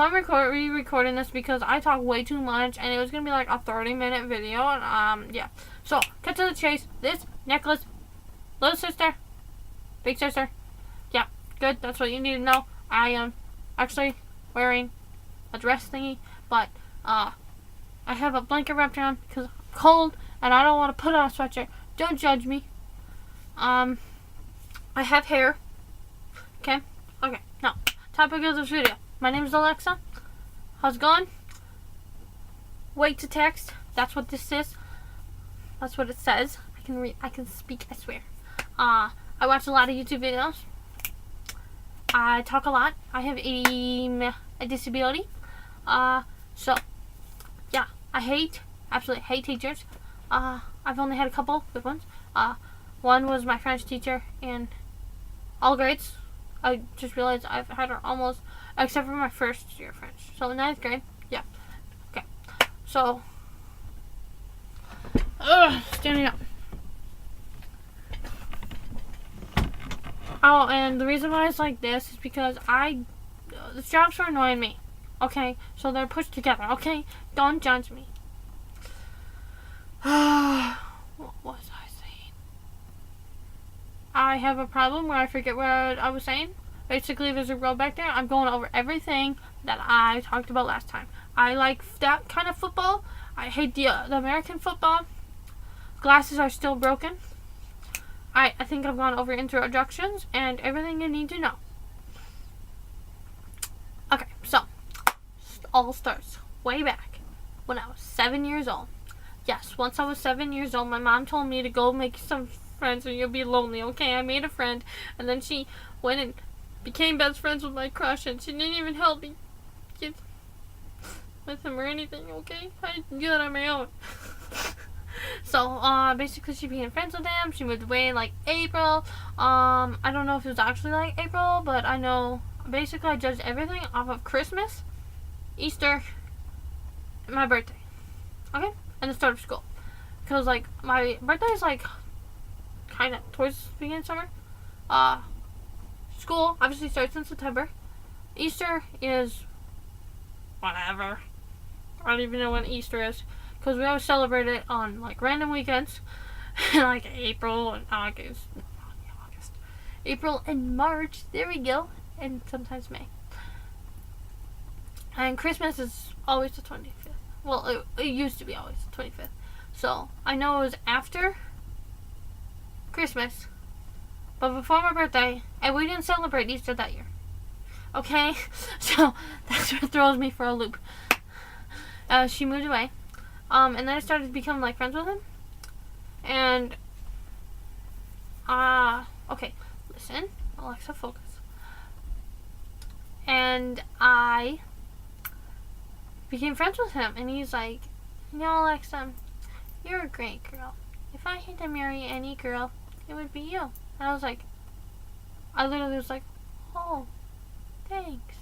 So I'm re-recording this because I talk way too much, and it was gonna be like a 30-minute video, and yeah. So cut to the chase. This necklace, little sister, big sister. Yeah, good. That's what you need to know. I am actually wearing a dress thingy, but I have a blanket wrapped around because I'm cold, and I don't want to put on a sweatshirt. Don't judge me. I have hair. Okay. Now, topic of this video. My name is Alexa. How's it going? Wait to text. That's what this is. That's what it says. I can read. I can speak. I swear. I watch a lot of YouTube videos. I talk a lot. I have a disability. So yeah, I absolutely hate teachers. I've only had a couple good ones. One was my French teacher in all grades. I just realized I've had her almost, except for my first year of French. So 9th grade, yeah. Okay. So, standing up. Oh, and the reason why it's like this is because the jobs are annoying me. Okay, so they're pushed together. Okay, don't judge me. What was I saying? I have a problem where I forget what I was saying. Basically, there's a row back there. I'm going over everything that I talked about last time. I like that kind of football. I hate the American football. Glasses are still broken. I think I've gone over introductions and everything you need to know. Okay, so it all starts way back when I was 7 years old. Yes, once I was 7 years old, my mom told me to go make some friends or you'll be lonely. Okay, I made a friend, and then she went and became best friends with my crush, and she didn't even help me get with him or anything. Okay, I do that on my own. So basically she became friends with him. She moved away in like April. I don't know if it was actually like April, but I know basically I judged everything off of Christmas, Easter, and my birthday. Okay, and the start of school, because like my birthday is like kind of towards the beginning of summer. School obviously starts in September. Easter is whatever. I don't even know when Easter is, because we always celebrate it on like random weekends, like April and August. April and March. There we go, and sometimes May. And Christmas is always the 25th. Well, it used to be always the 25th. So I know it was after Christmas, but before my birthday, and we didn't celebrate Easter that year. Okay, so that's what throws me for a loop. She moved away, and then I started to become like friends with him, and okay, listen, Alexa, focus. And I became friends with him, and he's like, Alexa, you're a great girl. If I had to marry any girl, it would be you. And I was like, I literally was like, oh, thanks.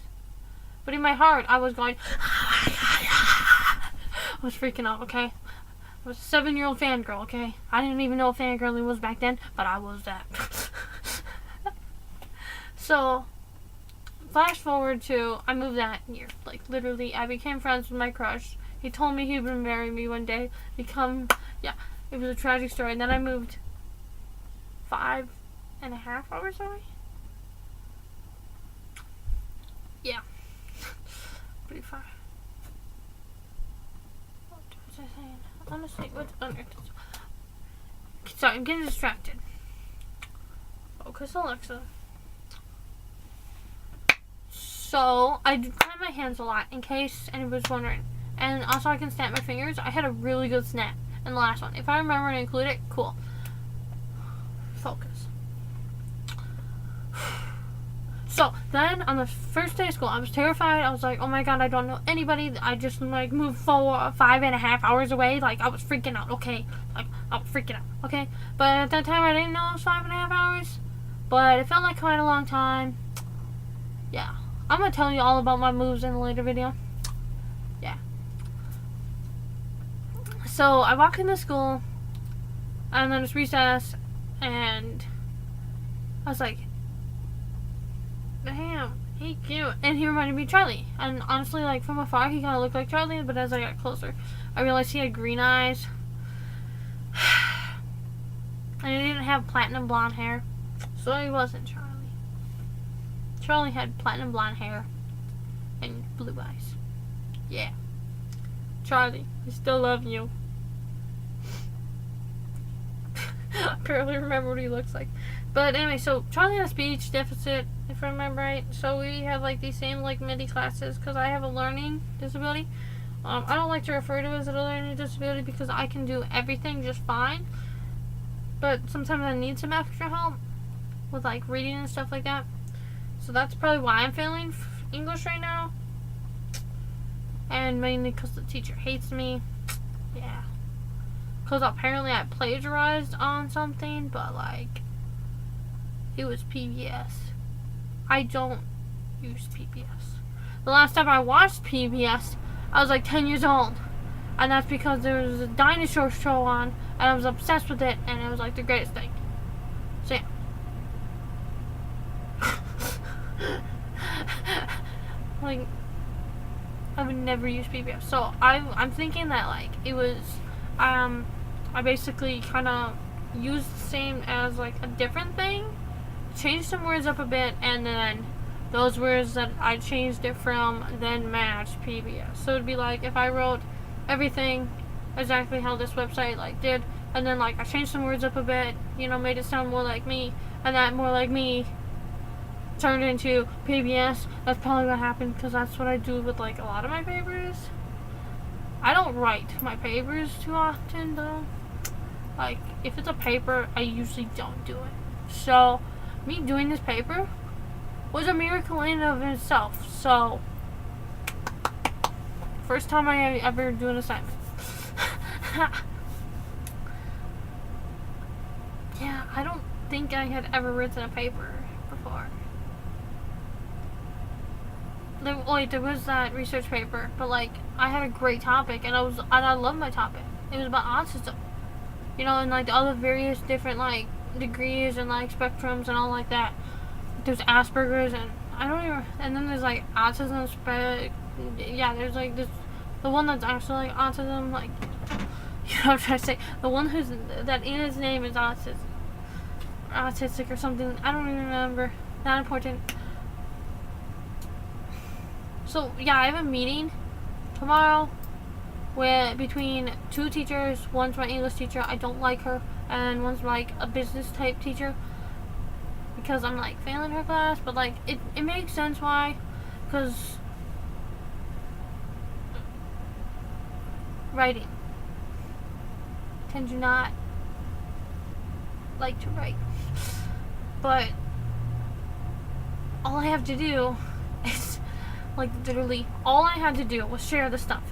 But in my heart, I was going, oh my God. I was freaking out, okay? I was a 7-year-old fangirl, okay? I didn't even know what fangirling was back then, but I was that. So, flash forward to, I moved that year. Like, literally, I became friends with my crush. He told me he would marry me one day. It was a tragic story. And then I moved 5.5 hours away. Yeah. Pretty far. What was I saying? Honestly, what's on earth? Sorry, I'm getting distracted. Focus, Alexa. So, I climb my hands a lot, in case anybody's wondering. And also, I can snap my fingers. I had a really good snap in the last one. If I remember to include it, cool. Focus. So, then, on the first day of school, I was terrified. I was like, oh my God, I don't know anybody. I just, like, moved 5.5 hours away. Like, I was freaking out, okay? Like, I was freaking out, okay? But at that time, I didn't know it was 5.5 hours. But it felt like quite a long time. Yeah. I'm going to tell you all about my moves in a later video. Yeah. So, I walk into school, and then it's recess, and I was like, damn, He cute, and he reminded me of Charlie. And honestly, like from afar, he kind of looked like Charlie, but as I got closer, I realized he had green eyes, and he didn't have platinum blonde hair, so he wasn't Charlie. Charlie had platinum blonde hair and blue eyes. Yeah, Charlie, I still love you. I barely remember what he looks like. But anyway, so Charlie has speech deficit, if I remember right. So we have like these same like MIDI classes because I have a learning disability. I don't like to refer to it as a learning disability because I can do everything just fine. But sometimes I need some extra help with like reading and stuff like that. So that's probably why I'm failing English right now. And mainly because the teacher hates me. Yeah. Because apparently I plagiarized on something, but like, it was PBS. I don't use PBS. The last time I watched PBS, I was like 10 years old. And that's because there was a dinosaur show on, and I was obsessed with it, and it was like the greatest thing. So yeah. Like, I would never use PBS. So I'm thinking that like it was, I basically kind of used the same as like a different thing, changed some words up a bit, and then those words that I changed it from then matched PBS. So it'd be like if I wrote everything exactly how this website like did, and then like I changed some words up a bit, you know, made it sound more like me, and that more like me turned into PBS. That's probably what happened because that's what I do with like a lot of my papers. I don't write my papers too often though. Like if it's a paper, I usually don't do it. So me doing this paper was a miracle in and of itself. So first time I ever do an assignment. Yeah, I don't think I had ever written a paper before. There was that research paper, but like I had a great topic, and I love my topic. It was about autism, you know, and like all the various different like degrees and like spectrums and all like that. There's Asperger's and and then there's like autism yeah, there's like this, the one that's actually like autism, like, you know what I'm trying to say, the one that in his name is autistic or something. I don't even remember. Not important. So yeah, I have a meeting tomorrow between two teachers. One's my English teacher, I don't like her, and one's like a business type teacher because I'm like failing her class, but like it makes sense why, because writing, tend to not like to write, but all I have to do is like literally all I had to do was share the stuff.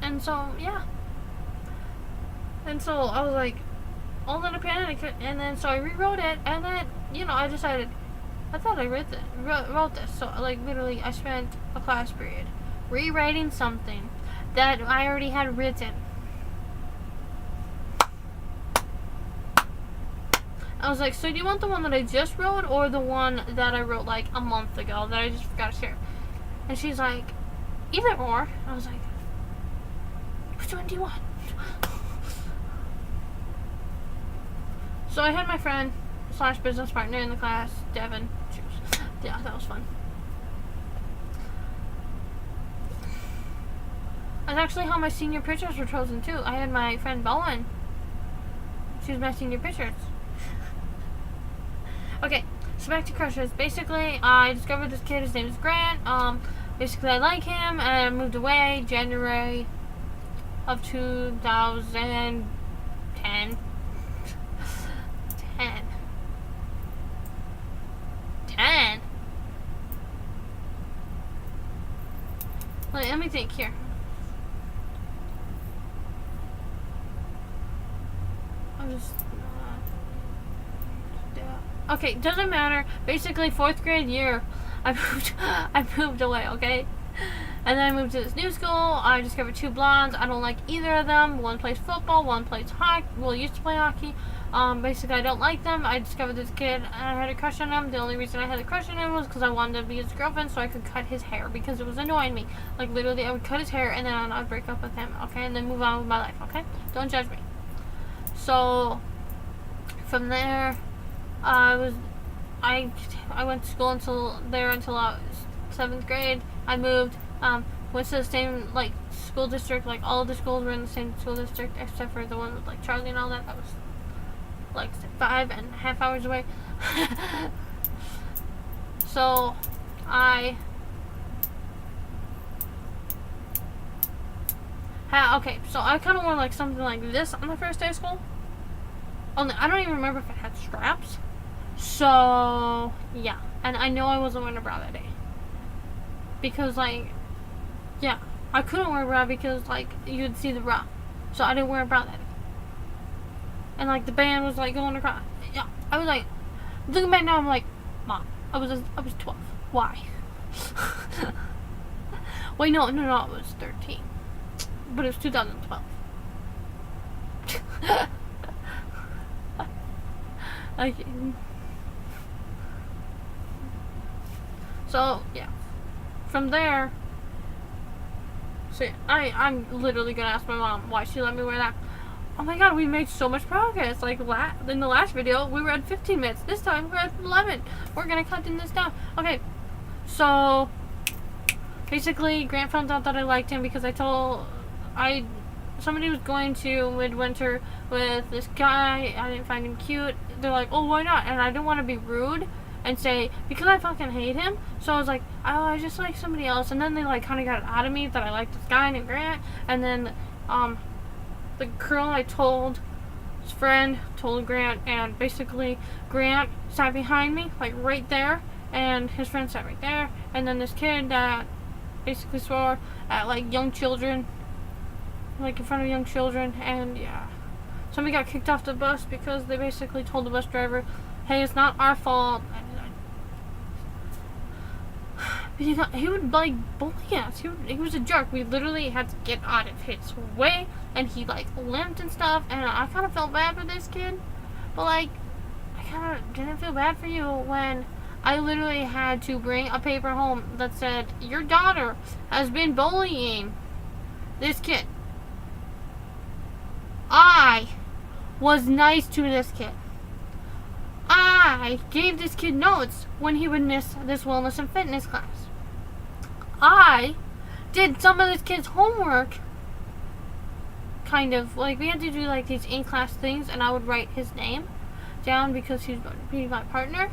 And so yeah. And so I was like all in a panic, and then so I rewrote it, and then, you know, I decided I thought I wrote this. So like literally I spent a class period rewriting something that I already had written. I was like, so do you want the one that I just wrote or the one that I wrote like a month ago that I just forgot to share? And she's like, either or. I was like, which one do you want? So I had my friend / business partner in the class, Devin. Yeah, that was fun. That's actually how my senior pictures were chosen too. I had my friend Bowen. She was my senior pictures. Okay, so back to crushes. Basically, I discovered this kid. His name is Grant. Basically, I like him, and I moved away January of 2010. 10. Let me think here. I'm just. Okay, doesn't matter. Basically, 4th grade year, I moved away, okay? And then I moved to this new school. I discovered 2 blondes. I don't like either of them. One plays football, one plays hockey. Well, used to play hockey. Basically, I don't like them. I discovered this kid, and I had a crush on him. The only reason I had a crush on him was because I wanted to be his girlfriend so I could cut his hair because it was annoying me. Like, literally, I would cut his hair, and then I'd break up with him, okay? And then move on with my life, okay? Don't judge me. So, from there, I went to school until I was 7th grade. I moved, went to the same, like, school district. Like, all of the schools were in the same school district except for the one with, like, Charlie and all that. That was like 5.5 hours away. So so I kind of wore like something like this on my first day of school. Only I don't even remember if it had straps. So yeah, and I know I wasn't wearing a bra that day because like yeah, I couldn't wear a bra because like you'd see the bra, so I didn't wear a bra that day. And like the band was like going across. Yeah, I was like, looking back now, I'm like, Mom, I was 12. Why? Wait, no, it was 13, but it was 2012. Like, so yeah, from there. So yeah, I'm literally gonna ask my mom why she let me wear that. Oh my god, we made so much progress. Like, in the last video, we were at 15 minutes. This time, we're at 11. We're gonna cut this down. Okay, so, basically, Grant found out that I liked him because somebody was going to Midwinter with this guy. I didn't find him cute. They're like, oh, why not? And I didn't want to be rude and say, because I fucking hate him. So I was like, oh, I just like somebody else. And then they, like, kind of got it out of me that I liked this guy named Grant. And then, the girl I told, his friend told Grant, and basically Grant sat behind me, like right there, and his friend sat right there, and then this kid that basically swore at like young children, like in front of young children, and yeah. Somebody got kicked off the bus because they basically told the bus driver, hey, it's not our fault. He would like bully us. He was a jerk. We literally had to get out of his way, and he like limped and stuff. And I kind of felt bad for this kid, but like I kind of didn't feel bad for you when I literally had to bring a paper home that said your daughter has been bullying this kid. I was nice to this kid. I gave this kid notes when he would miss this wellness and fitness class. I did some of this kid's homework. Kind of, like, we had to do, like, these in-class things, and I would write his name down because he's going to be my partner.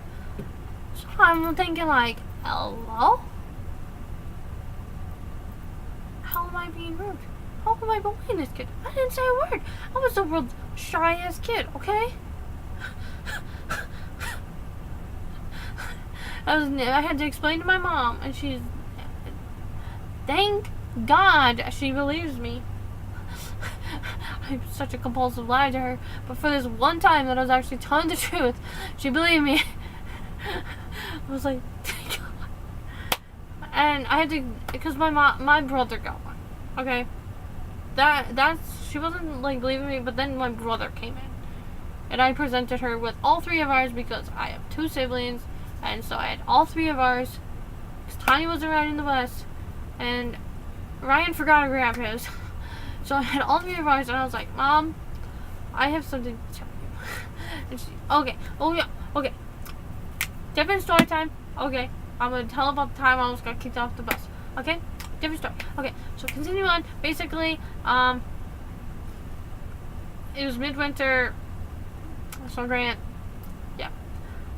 So I'm thinking, like, hello? How am I being rude? How am I bullying this kid? I didn't say a word. I was the world's shyest kid, okay? I had to explain to my mom, and she's... Thank God she believes me. I'm such a compulsive liar to her, but for this one time that I was actually telling the truth, she believed me. I was like, thank God. And I had to, because my brother got one. Okay, she wasn't like believing me, but then my brother came in, and I presented her with all 3 of ours because I have 2 siblings, and so I had all 3 of ours. Because Tiny wasn't riding the bus. And Ryan forgot to grab his. So I had all 3 of ours, and I was like, Mom, I have something to tell you. And she, okay, oh yeah, okay. Different story time. Okay, I'm going to tell about the time I almost got kicked off the bus. Okay, different story. Okay, so continue on. Basically, it was midwinter. So Grant, yeah.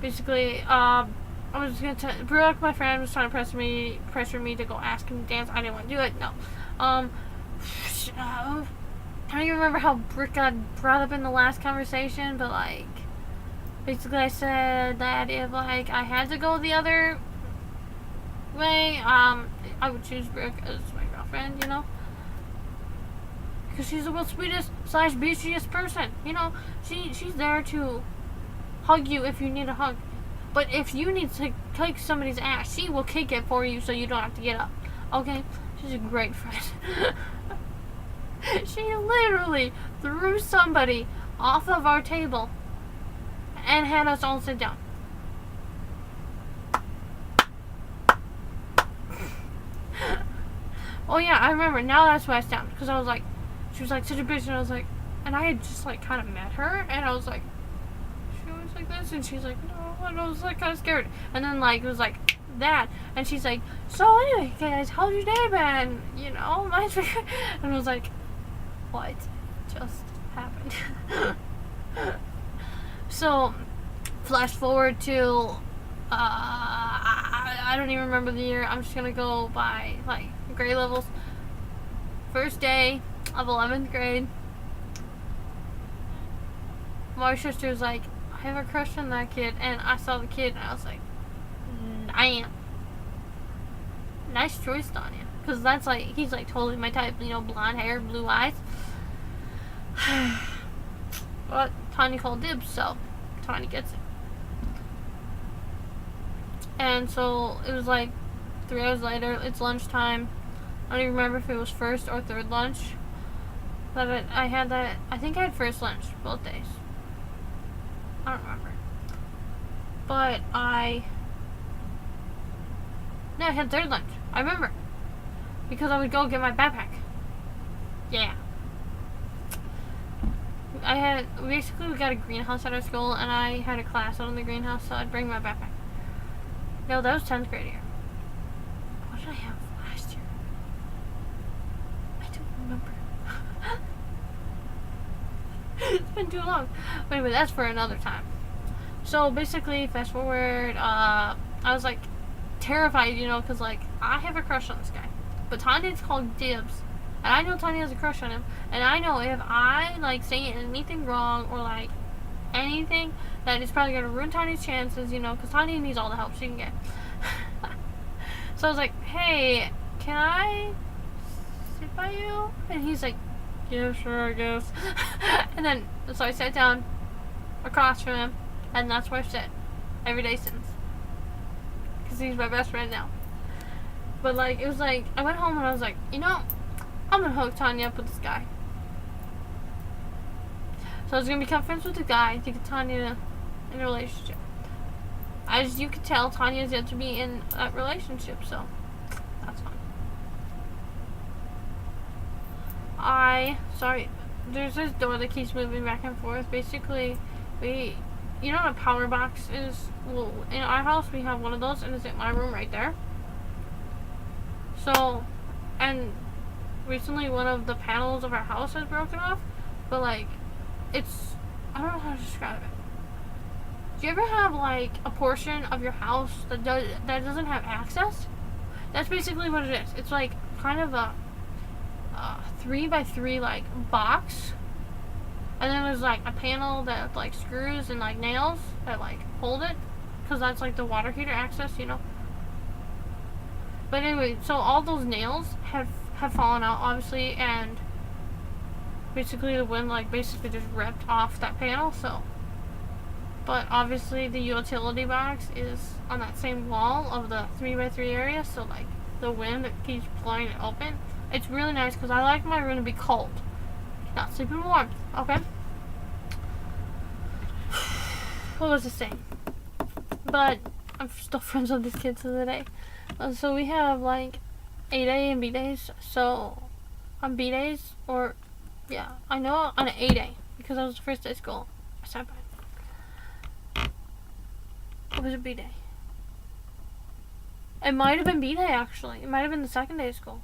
Basically, I was gonna Brooke, my friend, was trying to pressure me to go ask him to dance. I didn't want to do it. No. I don't even remember how Brooke got brought up in the last conversation, but like, basically, I said that if like I had to go the other way, I would choose Brooke as my girlfriend. You know, because she's the world's sweetest / beachiest person. You know, she's there to hug you if you need a hug. But if you need to kick somebody's ass, she will kick it for you so you don't have to get up. Okay? She's a great friend. She literally threw somebody off of our table and had us all sit down. Oh yeah, I remember. Now that's why I stopped. Because I was like, she was like such a bitch, and I was like, and I had just like kind of met her, and I was like, she was like this, and she's like, no, and I was like kind of scared. And then like it was like that, and she's like, so anyway, guys, how's your day been? You know, mine's been good. And I was like, what just happened? So, flash forward to, I don't even remember the year. I'm just gonna go by like grade levels. First day of 11th grade. My sister was like, I have a crush on that kid, and I saw the kid, and I was like, I am. Nice choice, Tanya. Because that's like, he's like totally my type, you know, blonde hair, blue eyes. But Tanya called dibs, so Tanya gets it. And so it was like 3 hours later, it's lunchtime. I don't even remember if it was first or third lunch. But I had that, I think I had first lunch both days. I don't remember. But no, I had third lunch. I remember. Because I would go get my backpack. Yeah. Basically we got a greenhouse at our school, and I had a class out in the greenhouse, so I'd bring my backpack. No, that was 10th grade year. What did I have last year? I don't remember. It's been too long. But anyway, that's for another time. So basically, fast forward, I was like terrified, you know, because like I have a crush on this guy. But Tanya's called dibs. And I know Tanya has a crush on him. And I know if I like say anything wrong or like anything, that it's probably going to ruin Tanya's chances, you know, because Tanya needs all the help she can get. So I was like, hey, can I sit by you? And he's like, yeah, sure, I guess. And then, so I sat down across from him, and that's where I've sat every day since. Because he's my best friend now. But like, it was like, I went home and I was like, you know, I'm going to hook Tanya up with this guy. So I was going to become friends with the guy to get Tanya in a relationship. As you can tell, Tanya's yet to be in that relationship, so that's fine. Sorry, there's this door that keeps moving back and forth. Basically, you know what a power box is? Well, in our house, we have one of those, and it's in my room right there. So, and recently one of the panels of our house has broken off, but like, I don't know how to describe it. Do you ever have like a portion of your house that doesn't have access? That's basically what it is. It's like kind of a 3x3 like box, and then there's like a panel that like screws and like nails that like hold it, because that's like the water heater access, you know. But anyway, so all those nails have fallen out, obviously, and basically the wind like basically just ripped off that panel. So, but obviously the utility box is on that same wall of the 3x3 area, so like the wind that keeps blowing it open. It's really nice because I like my room to be cold, not sleeping warm. Okay. What was I saying? But I'm still friends with this kid to the day. So we have like A-day and B-days. So on B-days, or yeah, I know on an A-day, because that was the first day of school, I sat by. It was a B-day. It might have been B-day, actually. It might have been the second day of school.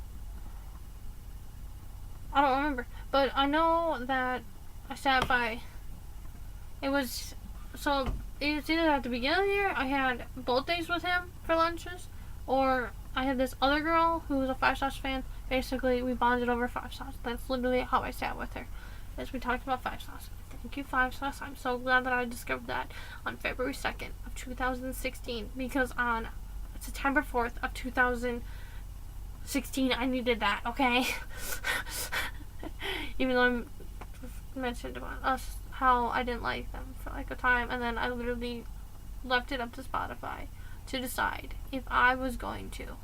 I don't remember. But I know that I sat by. It was, so it's either at the beginning of the year, I had both days with him for lunches, or I had this other girl who was a Five Sauce fan. Basically, we bonded over Five Sauce. That's literally how I sat with her, as we talked about Five Sauce. Thank you, Five Sauce. I'm so glad that I discovered that on February 2nd of 2016, because on September 4th of 2016, I needed that, okay? Even though I mentioned about us, how I didn't like them for like a time, and then I literally left it up to Spotify to decide if I was going to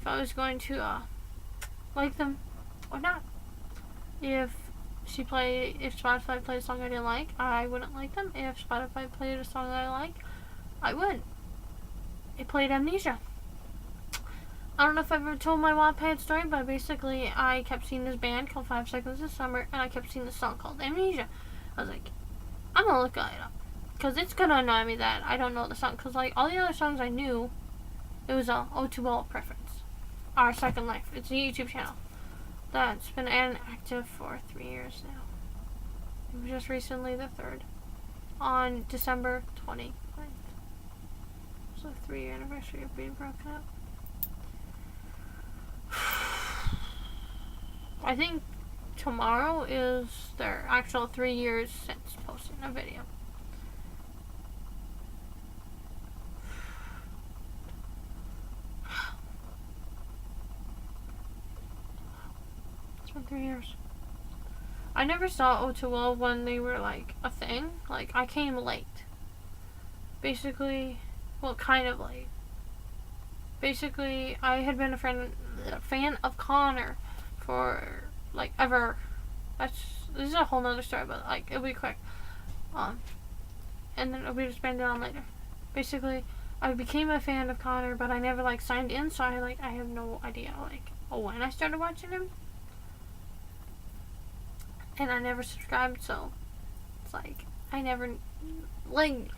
if I was going to like them or not. If Spotify played a song I didn't like, I wouldn't like them. If Spotify played a song that I like, I would. It played Amnesia. I don't know if I've ever told my Wattpad story, but basically I kept seeing this band called 5 Seconds of Summer, and I kept seeing this song called Amnesia. I was like, I'm gonna look it up, because it's gonna annoy me that I don't know the song, because like all the other songs I knew, it was a O2L Preference, Our Second Life. It's a YouTube channel that's been inactive for 3 years now. It was just recently the 3rd, on December 29th. So 3-year anniversary of being broken up. I think tomorrow is their actual 3 years since posting a video. It's been 3 years. I never saw O2L when they were like a thing. Like, I came late. Basically, well, kind of late. Basically, I had been a fan of Connor for like ever. This is a whole nother story, but like it'll be quick. And then it'll be expanded on later. Basically, I became a fan of Connor, but I never like signed in, so I have no idea like when I started watching him, and I never subscribed, so it's like I never like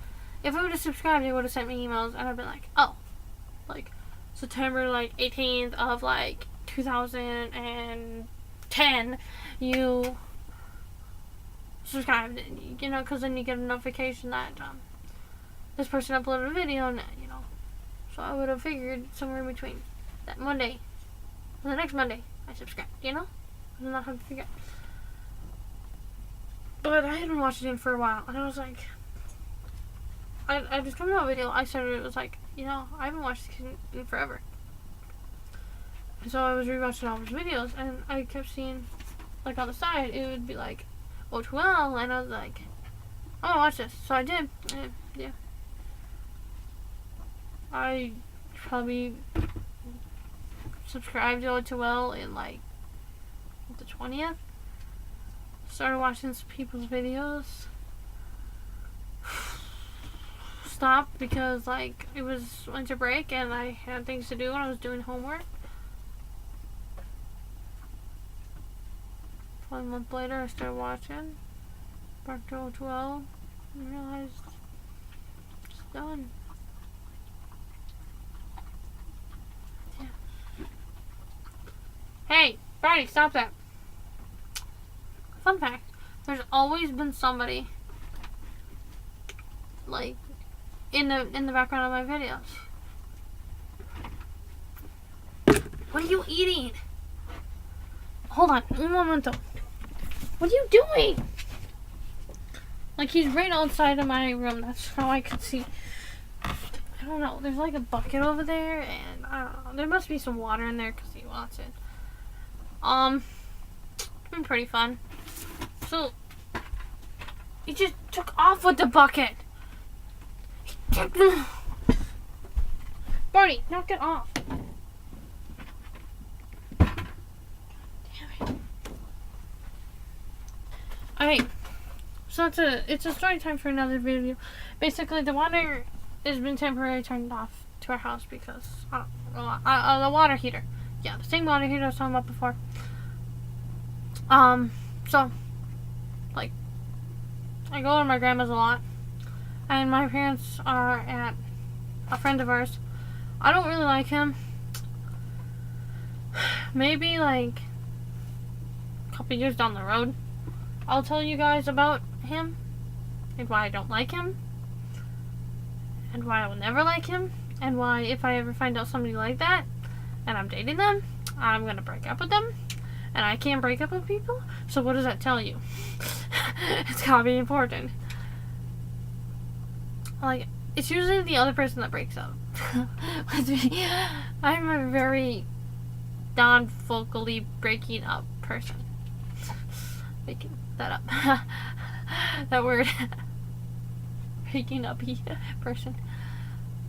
if I would have subscribed, they would have sent me emails, and I'd be like, oh, like September like 18th of like 2010, you subscribed, you know, because then you get a notification that this person uploaded a video, and you know, so I would have figured somewhere in between that Monday and the next Monday I subscribed, you know, I don't know how to figure out. But I hadn't watched it in for a while, and I was like, I just coming out a video, I started, it was like, you know, I haven't watched this in forever. So I was rewatching all his videos, and I kept seeing, like on the side, it would be like, O2L, and I was like, I'm gonna watch this. So I did, and yeah. I probably subscribed to O2L in like the 20th. Started watching some people's videos. Stopped because like it was winter break and I had things to do and I was doing homework. 1 month later I started watching back to O2L and realized it's done. Yeah. Hey, Barney, stop that. Fun fact, there's always been somebody like in the background of my videos. What are you eating? Hold on, un momento. What are you doing? Like, he's right outside of my room. That's how I could see. I don't know. There's like a bucket over there, and I don't know. There must be some water in there because he wants it. It's been pretty fun. So, he just took off with the bucket. Barney, knock it off. Damn it. Alright, so it's a story time for another video. Basically, the water has been temporarily turned off to our house because the water heater. Yeah, the same water heater I was talking about before. So, like, I go to my grandma's a lot. And my parents are at a friend of ours. I don't really like him. Maybe like a couple years down the road, I'll tell you guys about him and why I don't like him and why I will never like him and why if I ever find out somebody like that and I'm dating them, I'm gonna break up with them. And I can't break up with people. So what does that tell you? It's gotta be important. Like, it's usually the other person that breaks up. I'm a very non-vocally breaking up person. Making that up. That word. Breaking up-y person.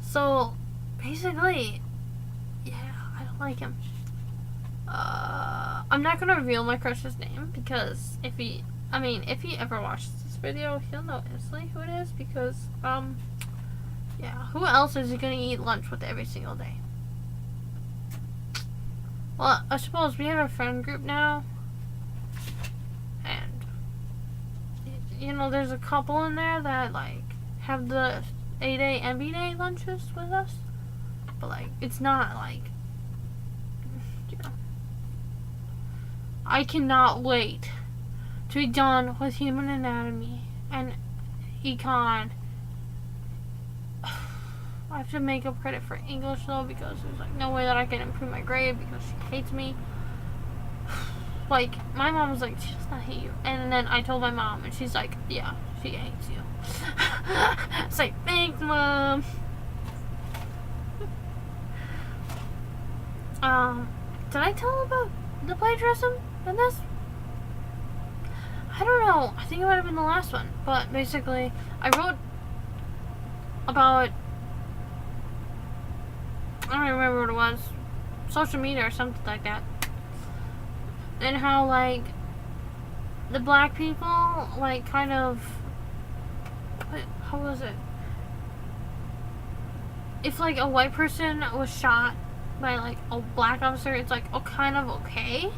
So, basically, yeah, I like him. I'm not gonna reveal my crush's name because if he ever watches this video, he'll know instantly who it is because, yeah, who else is he gonna eat lunch with every single day? Well, I suppose we have a friend group now, and, you know, there's a couple in there that, like, have the A-Day and B-Day lunches with us, but, like, it's not, like, you know, I cannot wait to be done with human anatomy and econ. I have to make up credit for English though because there's like no way that I can improve my grade because she hates me. Like, my mom was like, she does not hate you. And then I told my mom and she's like, yeah, she hates you. It's like, thanks, Mom. Did I tell about the plagiarism in this? I don't know. I think it might have been the last one. But basically, I wrote about, I don't remember what it was, social media or something like that. And how, like, the black people, like, kind of, how was it? If, like, a white person was shot by, like, a black officer, it's, like, oh, kind of okay.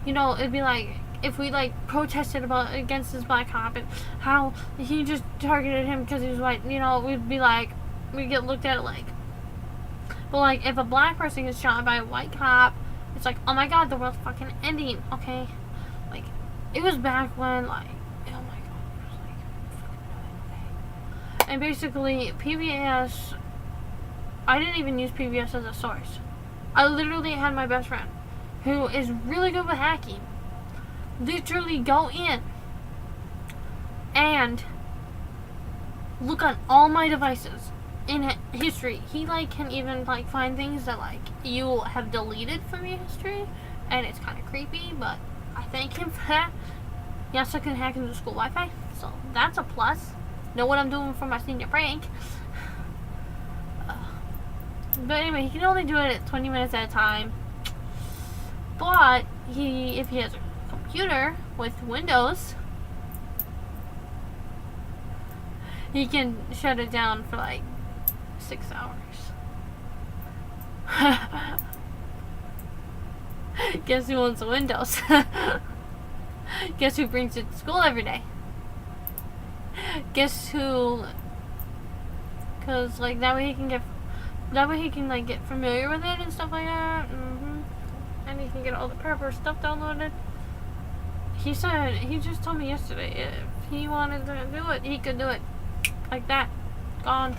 You know, it'd be, like, if we, like, protested against this black cop and how he just targeted him because he was white, you know, we'd be, like, we'd get looked at it, like, but, like, if a black person gets shot by a white cop, it's like, oh my god, the world's fucking ending, okay? Like, it was back when, like, oh my god, it was like, okay. And basically, PBS, I didn't even use PBS as a source. I literally had my best friend, who is really good with hacking, literally go in and look on all my devices in history. He, like, can even, like, find things that, like, you have deleted from your history, and it's kind of creepy, but I thank him for that. He also can hack into school Wi-Fi, so that's a plus. Know what I'm doing for my senior prank. But anyway, he can only do it at 20 minutes at a time, but if he has a computer with Windows, he can shut it down for, like, 6 hours. Guess who owns the Windows? Guess who brings it to school every day? Guess who? Because, like, that way he can like get familiar with it and stuff like that. And he can get all the proper stuff downloaded. He just told me yesterday if he wanted to do it, he could do it. Like that. Gone.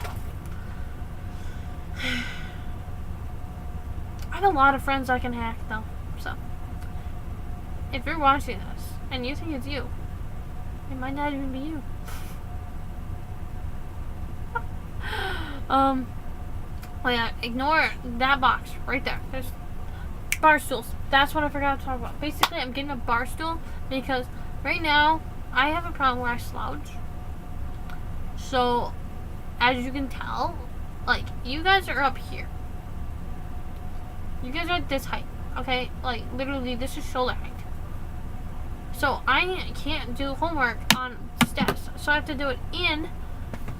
I have a lot of friends I can hack though, so if you're watching this and you think it's you, it might not even be you. Well, yeah, ignore that box right there. There's bar stools. That's what I forgot to talk about. Basically, I'm getting a bar stool because right now I have a problem where I slouch. So, as you can tell, like, you guys are up here. You guys are at this height, okay? Like, literally, this is shoulder height. So, I can't do homework on steps. So, I have to do it in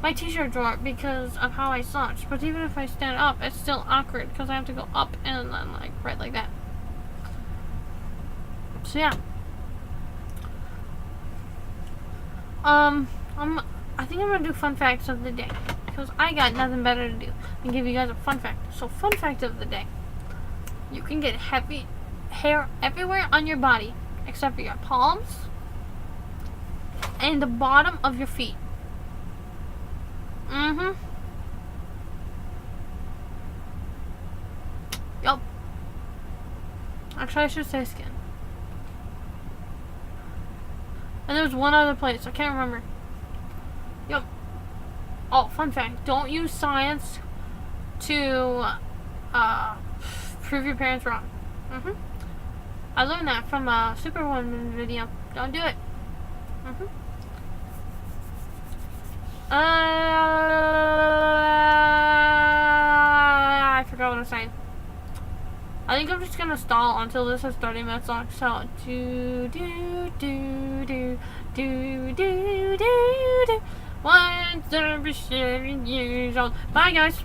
my t-shirt drawer because of how I slouch. But even if I stand up, it's still awkward because I have to go up and then, like, right like that. So, yeah. I think I'm gonna do fun facts of the day because I got nothing better to do than give you guys a fun fact. So, fun fact of the day: you can get heavy hair everywhere on your body except for your palms and the bottom of your feet. Yup. Actually, I should say skin. And there's one other place. I can't remember. Yep. Oh, fun fact. Don't use science to prove your parents wrong. I learned that from a Superwoman video. Don't do it. I forgot what I was saying. I think I'm just gonna stall until this is 30 minutes long. So do. 137 years old. Bye guys.